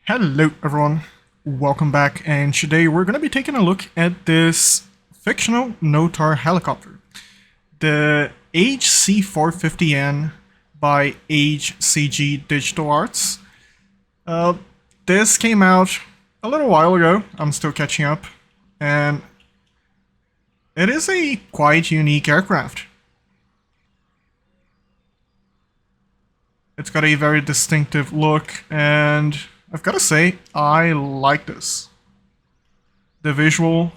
Hello everyone, welcome back, and today we're going to be taking a look at this fictional NOTAR helicopter, the HC-450N by HCG Digital Arts. This came out a little while ago, I'm still catching up, and it is a quite unique aircraft. It's got a very distinctive look, and I've got to say, I like this. The visual.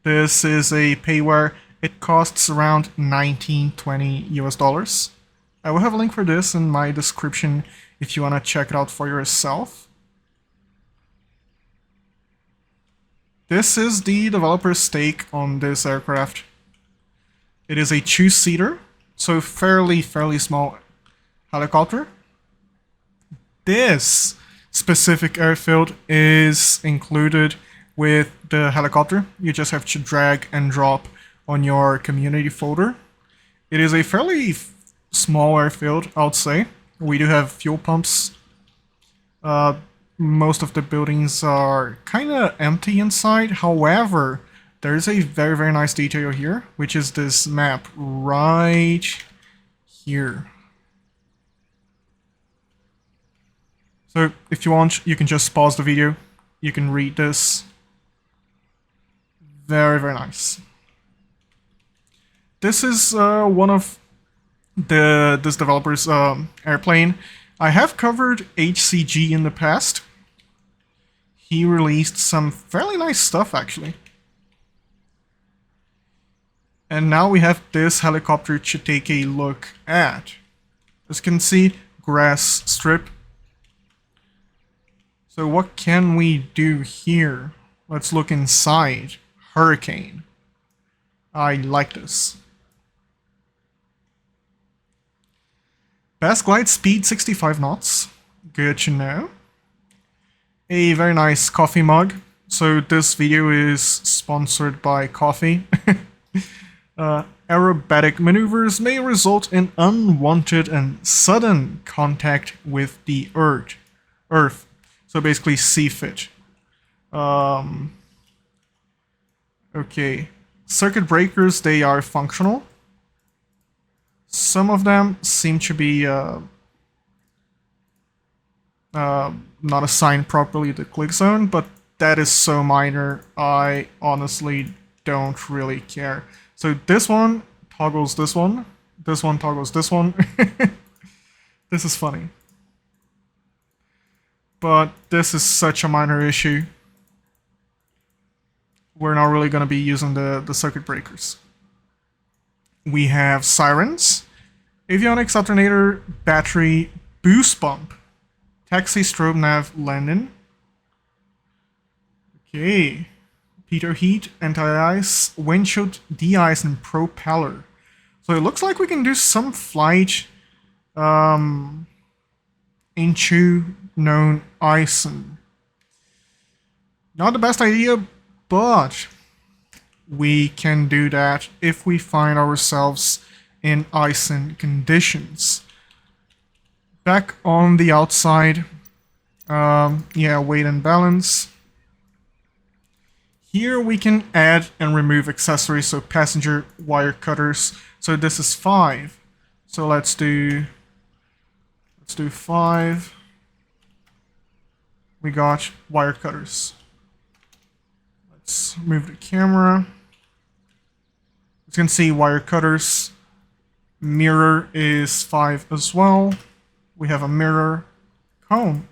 This is a payware. It costs around 19-20 US dollars. I will have a link for this in my description if you want to check it out for yourself. This is the developer's take on this aircraft. It is a two-seater, so fairly small helicopter. This specific airfield is included with the helicopter. You just have to drag and drop on your community folder. It is a fairly small airfield, I would say. We do have fuel pumps. Most of the buildings are kind of empty inside. However, there is a very nice detail here, which is this map right here. So if you want, you can just pause the video. You can read this. Very nice. This is one of this developer's airplane. I have covered HCG in the past. He released some fairly nice stuff, actually. And now we have this helicopter to take a look at. As you can see, grass strip. So what can we do here? Let's look inside. Hurricane. I like this. Best glide speed 65 knots. Good to know. A very nice coffee mug. So this video is sponsored by coffee. Aerobatic maneuvers may result in unwanted and sudden contact with the Earth. So basically CFIT. Okay. Circuit breakers, they are functional. Some of them seem to be not assigned properly to click zone, but that is so minor, I honestly don't really care. So this one toggles this one toggles this one. This is funny. But this is such a minor issue. We're not really going to be using the circuit breakers. We have sirens, avionics alternator, battery, boost pump, taxi, strobe, nav, landing. Okay. Pitot heat, anti-ice, windshield, de-ice, and propeller. So it looks like we can do some flight into known icing. Not the best idea, but we can do that if we find ourselves in icing conditions. Back on the outside, yeah, weight and balance. Here we can add and remove accessories, so passenger wire cutters. So this is 5. So let's do 5. We got wire cutters. Let's move the camera. As you can see, wire cutters. Mirror is 5 as well. We have a mirror. Comb.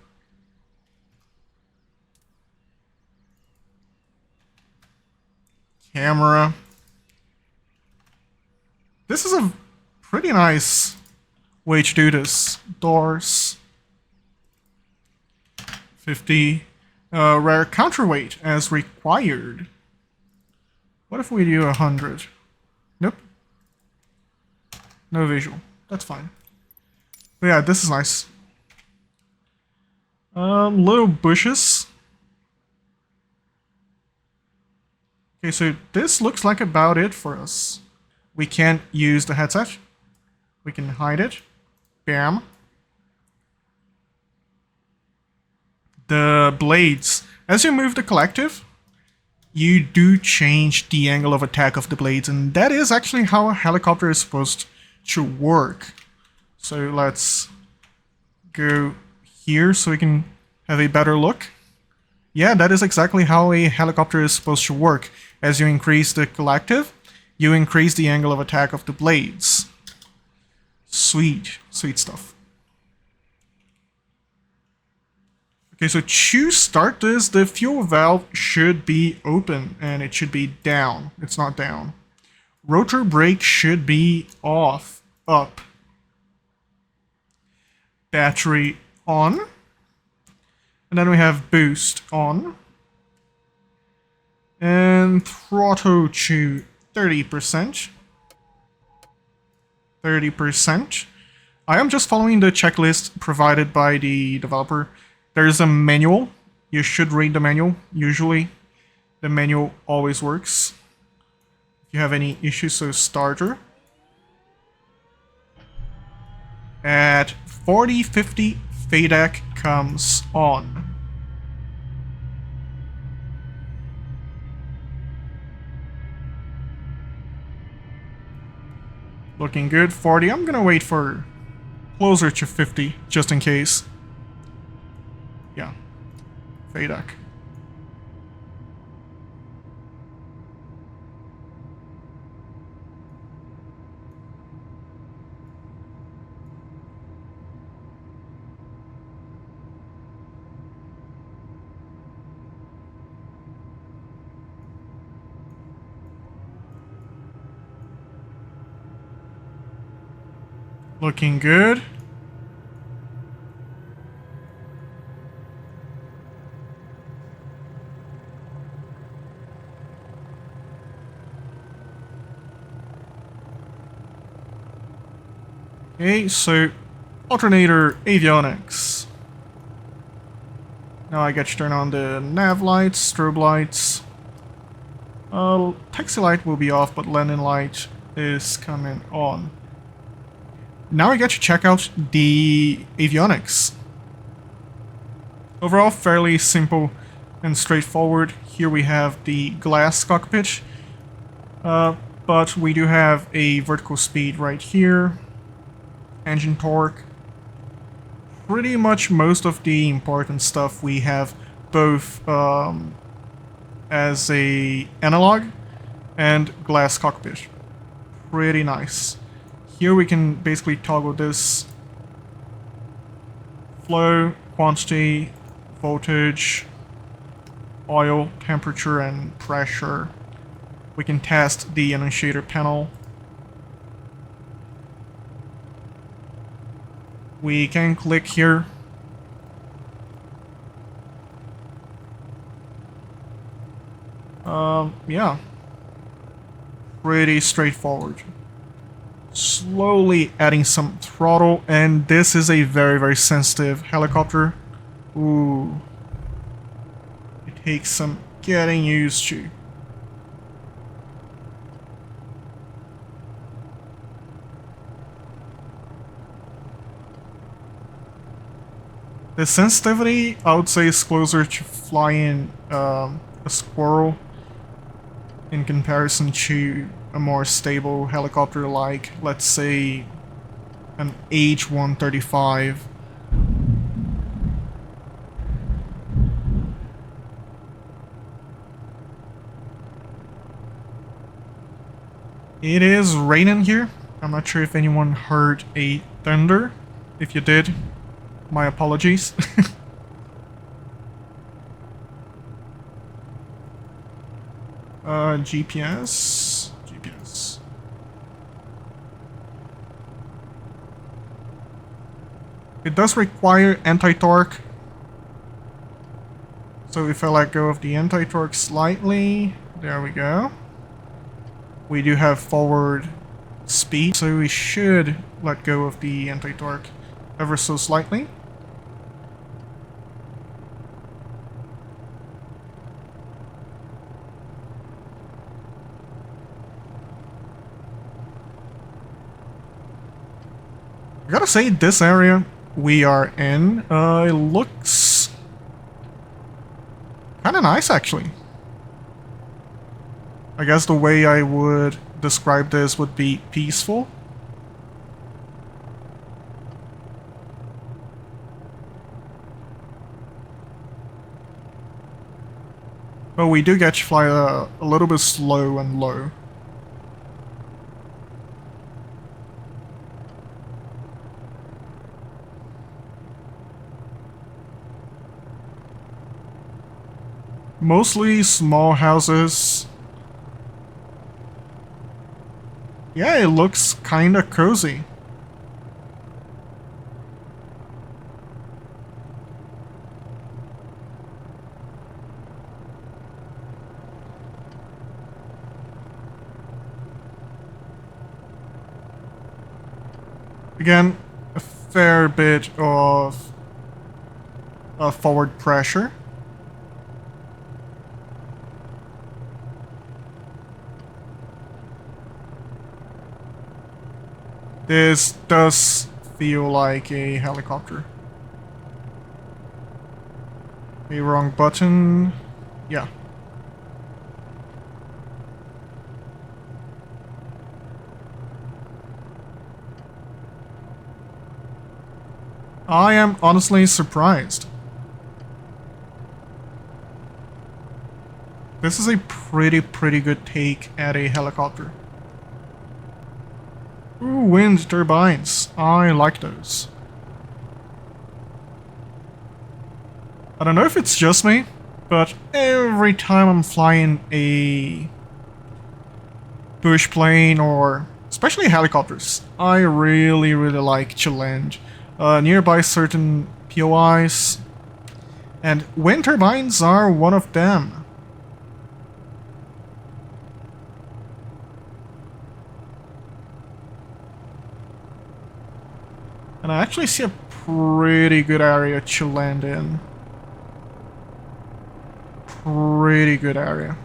Camera. This is a pretty nice way to do this. Doors. 50. Rare counterweight as required. What if we do 100? Nope. No visual. That's fine. But yeah, this is nice. Little bushes. Okay, so this looks like about it for us. We can't use the headset. We can hide it. Bam. the blades. As you move the collective, you do change the angle of attack of the blades, and that is actually how a helicopter is supposed to work. So let's go here so we can have a better look. Yeah, that is exactly how a helicopter is supposed to work. As you increase the collective, you increase the angle of attack of the blades. Sweet, sweet stuff. Okay, so to start this, the fuel valve should be open and it should be down. It's not down. Rotor brake should be off, up. Battery on. And then we have boost on. And throttle to 30%. 30%. I am just following the checklist provided by the developer. There's a manual. You should read the manual. Usually, the manual always works. If you have any issues, so starter. At 4050, FADEC comes on. Looking good. 40. I'm gonna wait for closer to 50, just in case. Yeah. FADEC. Looking good. Okay, so alternator avionics. Now I get to turn on the nav lights, strobe lights. Taxi light will be off, but landing light is coming on. Now I get to check out the avionics. Overall, fairly simple and straightforward. Here we have the glass cockpit, but we do have a vertical speed right here. Engine torque. Pretty much most of the important stuff we have both as a analog and glass cockpit. Pretty nice. Here we can basically toggle this flow, quantity, voltage, oil, temperature, and pressure. We can test the annunciator panel. We can click here. Yeah. Pretty straightforward. Slowly adding some throttle, and this is a very, very sensitive helicopter. Ooh. It takes some getting used to. The sensitivity, I would say, is closer to flying a squirrel in comparison to a more stable helicopter like, let's say, an H-135. It is raining here. I'm not sure if anyone heard a thunder. If you did, my apologies. GPS. It does require anti-torque. So if I let go of the anti-torque slightly, there we go. We do have forward speed, so we should let go of the anti-torque ever so slightly. I gotta say, this area we are in, it looks of nice, actually. I guess the way I would describe this would be peaceful. But we do get to fly a little bit slow and low. Mostly small houses. Yeah, it looks kinda cozy. Again, a fair bit of forward pressure. This does feel like a helicopter. A wrong button. Yeah. I am honestly surprised. This is a pretty good take at a helicopter. Ooh, wind turbines. I like those. I don't know if it's just me, but every time I'm flying a bush plane or especially helicopters, I really like to land nearby certain POIs, and wind turbines are one of them. And I actually see a pretty good area to land in. Pretty good area.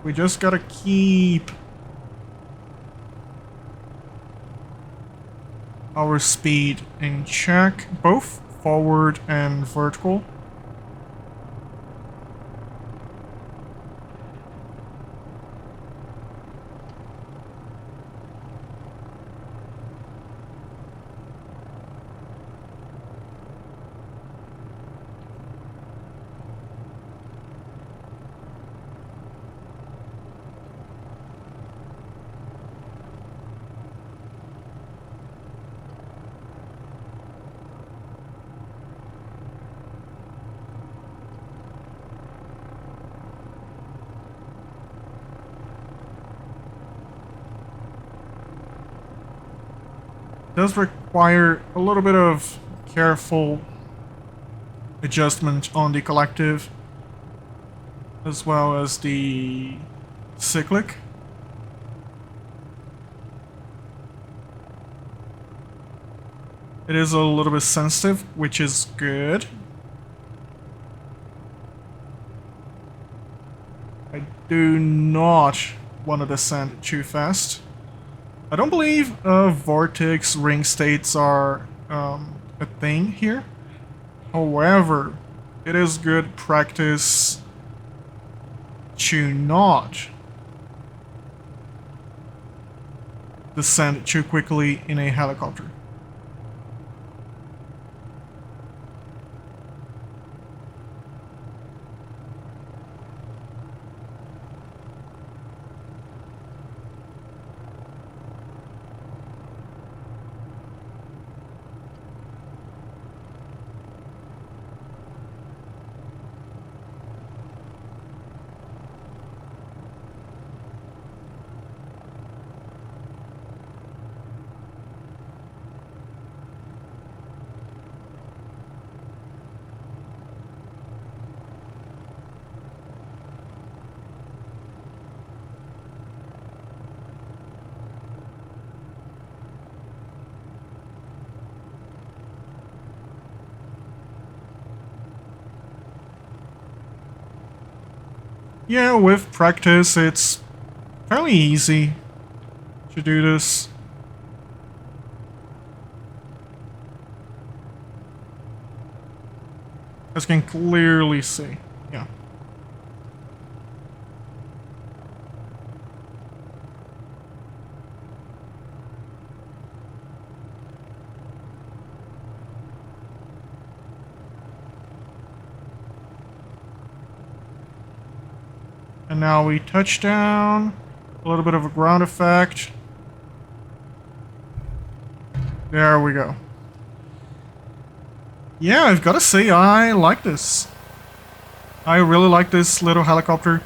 We just gotta keep our speed in check, both forward and vertical. Does require a little bit of careful adjustment on the collective as well as the cyclic. It is a little bit sensitive, which is good. I do not want to descend too fast. I don't believe vortex ring states are a thing here. However, it is good practice to not descend too quickly in a helicopter. Yeah, with practice, it's fairly easy to do this. As you can clearly see. Yeah. And now we touch down. A little bit of a ground effect. There we go. Yeah, I've got to say, I like this. I really like this little helicopter.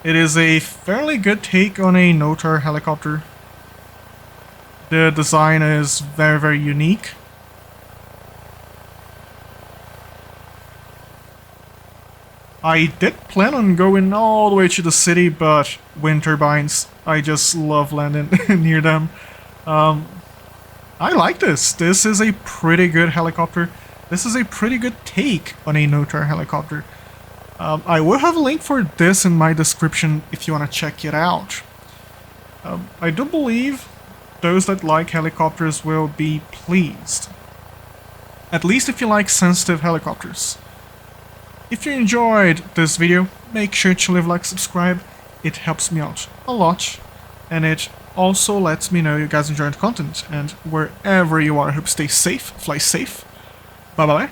It is a fairly good take on a NOTAR helicopter. The design is very, very unique. I did plan on going all the way to the city, but wind turbines, I just love landing near them. I like this. This is a pretty good helicopter. This is a pretty good take on a NOTAR helicopter. I will have a link for this in my description if you want to check it out. I do believe those that like helicopters will be pleased. At least if you like sensitive helicopters. If you enjoyed this video, make sure to leave a like, subscribe. It helps me out a lot. And it also lets me know you guys enjoy the content. And wherever you are, I hope you stay safe, fly safe. Bye bye.